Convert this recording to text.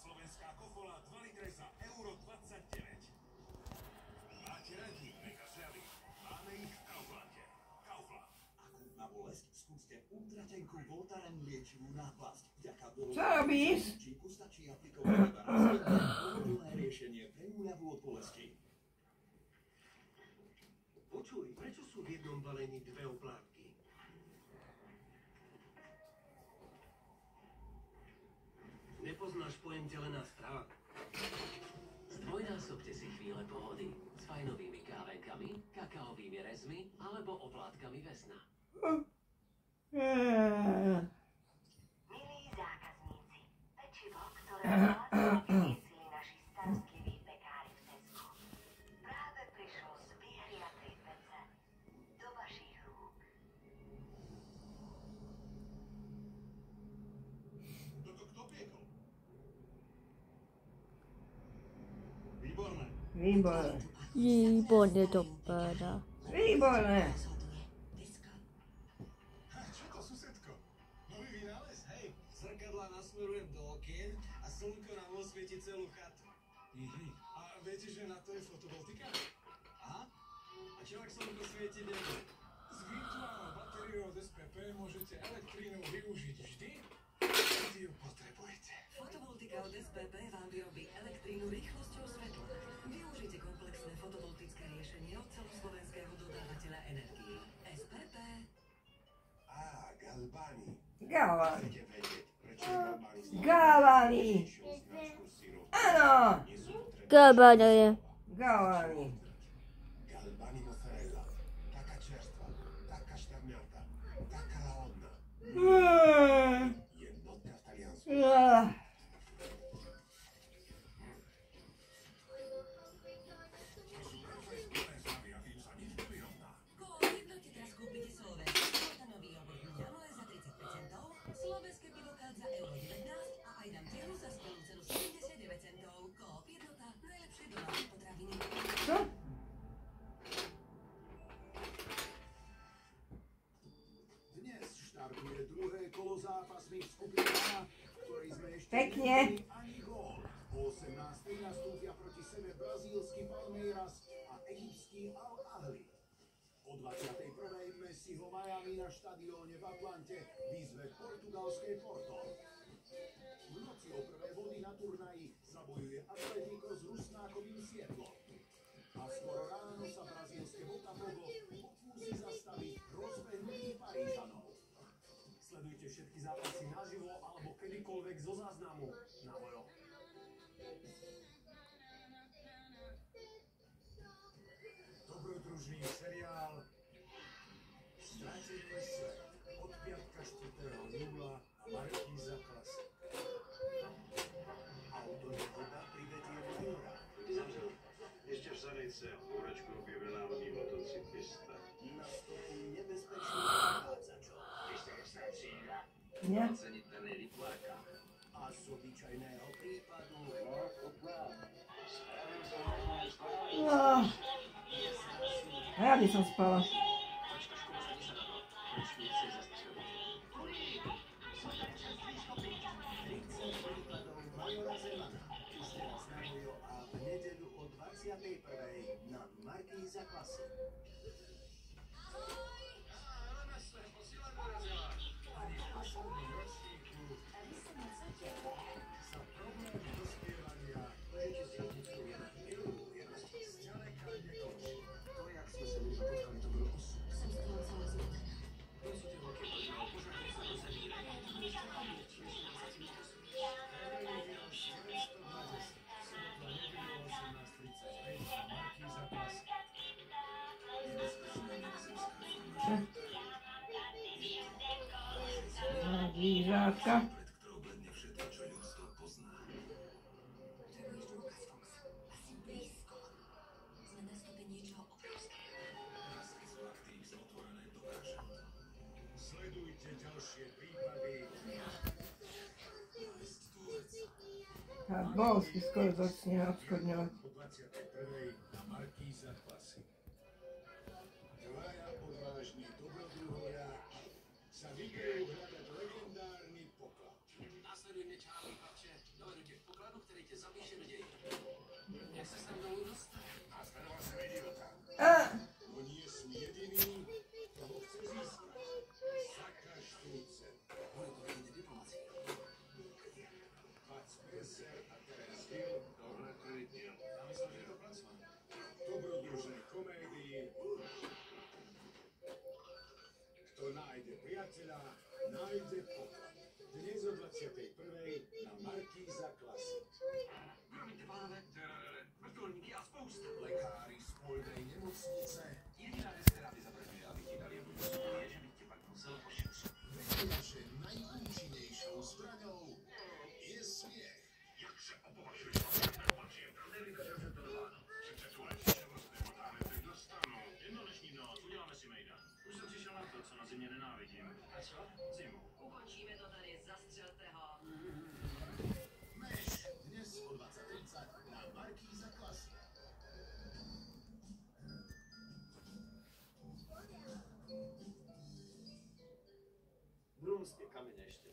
Slovenská kofola 2 litre za €29. Máte radi Mega Sally? Máme ich v Kauflande. Kaufland. Akútna bolesť? Skúste ultratenkú Voltaren liečivú náplasť. Vďaka Co robíš? stačí aplikovať iba raz. Pohodlné riešenie pre úľavu od bolesti. Počuj, prečo sú v jednom balení dve oplátky? Nepoznáš pojem delená strava? Zdvojnásobte si chvíle pohody s fajnovými kávenkami, kakaovými rezmi alebo oplátkami vesna. Milí zákazníci, pečivo, ktoré vyniesli naši starostliví pekári v Tesku, práve prišlo z vyhriatej pece do vašich rúk. Toto kto piekol? Výborné. Výborné. Výborné to páda. Výborné. Čo to, susedko? Nový vynález, hej? Zrkadlá nasmerujem do okien a slnko nám osvieti celú chatu. A viete, že na to je fotovoltika? Aha. A čo ak slnko svieti nebude? S virtuálnou batériou od SPP môžete elektrínu využiť vždy, keď ju potrebujete. Fotovoltika od SPP vám vyrobí elektrínu rýchlosťou svetla. Využite komplexné fotovoltické riešenie od celoslovenského dodávateľa energií. SPP. Galbani. Galvani. Chcete vedieť, prečo je Galbani Galvani. značku siropu? Áno. Nie sú potrebné. Gabana je. Galvani. Galbani mozzarella. Taká čerstvá, taká šťavňatá, taká lahodná. Jednotka v Taliansku. Jednote teraz kúpite slovenské smotanový jogurt Miňalové za 35 centov, slovenské pivokat za €19 a aj dám tehlu za skvelú cenu 79 centov. Coop jednota, najlepšie domáce potraviny. Čo? Dnes štartuje druhé kolo zápasných skupín A, v ktorej sme ešte Pekne. nevideli ani gól. O 18. nastúpia proti sebe brazílsky Palmeiras a egyptský Al-Ahli. O 21. Messiho Miami na štadióne v Atlante výzve portugalské Porto. V noci o prvé body na turnaji zabojuje Atletico s Rusnákovým Siedlom. A skoro ráno sa brazílske Botafogo pokúsi zastaviť rozbehnutých Parížanov. Sledujte všetky zápasy naživo alebo kedykoľvek zo záznamu na Vojo. Dobrodružný seriál Stratený svet od piatka 4. júla na Markíza Classic. Autor je voda privedie Majora. Ještě v Sanice v Porečku objevená vodní motocyklista. Na stopu nebezpečných nachádzačov. Nie? Cenitelný rypláka. A z obyčajného prípadu Ja by som spala. prípadov Majora Zemana. Už teraz na Vojo a v nedeľu o 21. na Markíza Classic. Ani v poslednom ročníku sa problém dospievania zďaleka nekončí. To, jak sme sa ľudia potkali, to bolo osud. Dížátka. Pred ktorou bledne všetko, čo ľudstvo pozná. Potrebuješ dôkaz, Fox. Asi blízko. Sme na stope niečoho obrovského. Raz izolátnik z otvorené dokáže. Sledujte ďalšie prípady. Nájsť tú vec. A bol si skoro začne odškodňovať. O 21. na Markíza Classic. Dvaja odvážni dobrodruhovia sa vyberú hľadať legendárny poklad. Následuje nečakaný parče. Dovedete k pokladu? okamžite zapíše do dejín. Jak sa sem dolů dostať? A sledova jsem idiota. No nie som jediný, kto ho chce získať. Za každú cenu. Bude to vidieť diplomácie. Mats Mercer a Terence Hill. Tohle to je diel. Ja myslím, že je to pracovné. Dobrodružnej komédii. Kto nájde priateľa, nájde poklad. Dnes o 21. na Markíza Classic. Promiňte, pánové, vrtuľníky a spousta. Lekári z poľnej nemocnice Jediná vec, ktorá mi zabraňuje, aby ti dali jednu dosu, je, že by ste pak musel pošetřit. vedia, že najúčinnejšou zbraňou je smiech. Jak se opovažuješ? Nepočím. Nevydařil se to do Vánoc. Přece tu lečišťavost nepotáhne, tak dostanu. Jedno dnešní noc, uděláme si mejdan. Už jsem přišel na to, co na zimě nenávidím. A čo? Zimu. Ukončíme to tady, zastřelte ho. Meš dnes o 20:30 na Markíza Classic. Brunské kamene ešte.